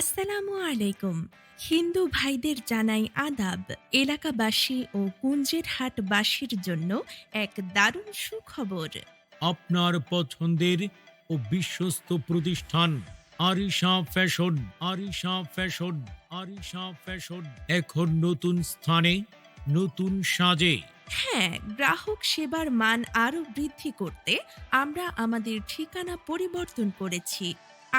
আসসালামু আলাইকুম। হিন্দু ভাইদের জানাই আদাব। এলাকাবাসী ও কুঞ্জের হাটবাসীর জন্য এক দারুণ সুখবর। আপনার পছন্দের ও বিশ্বস্ত প্রতিষ্ঠান Arisha fashion, Arisha fashion, Arisha fashion এখন নতুন স্থানে, নতুন সাজে। হ্যাঁ, গ্রাহক সেবার মান আরও বৃদ্ধি করতে আমরা আমাদের ঠিকানা পরিবর্তন করেছি।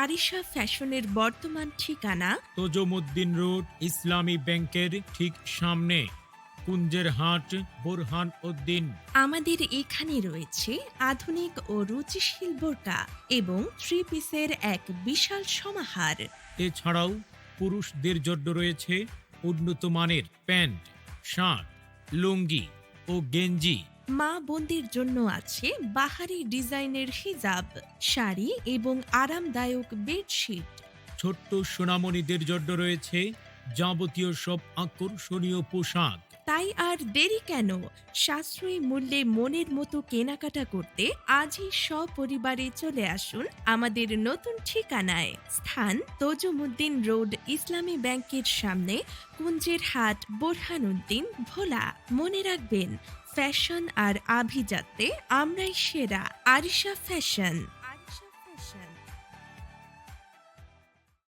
আরিশা ফ্যাশনের বর্তমান ঠিকানা তজুমুদ্দিন রোড, ইসলামী ব্যাংকের ঠিক সামনে, কুঞ্জের হাট, বোরহান উদ্দিন। আমাদের এখানে রয়েছে আধুনিক ও রুচিশীল বোরকা এবং থ্রি পিসের এক বিশাল সমাহার। এছাড়াও পুরুষদের জন্য রয়েছে উন্নত মানের প্যান্ট, শার্ট, লুঙ্গি ও গেঞ্জি। মা বোনদের জন্য আছে বাহারি ডিজাইনের হিজাব, শাড়ি এবং আরামদায়ক বেডশিট। ছোট্ট সোনামণিদের জন্য রয়েছে যাবতীয় সব আকর্ষণীয় পোশাক। তাই আর দেরি কেন? সাশ্রয়ী মূল্যে মনের মতো কেনাকাটা করতে আজই সপরিবারে চলে আসুন আমাদের নতুন ঠিকানায়। স্থান তজুমুদ্দিন রোড, ইসলামী ব্যাংকের সামনে, কুঞ্জের হাট, বোরহানউদ্দিন, ভোলা। মনে রাখবেন, ফ্যাশন আর আভিজাত্যে আমরাই সেরা। আরিশা ফ্যাশন।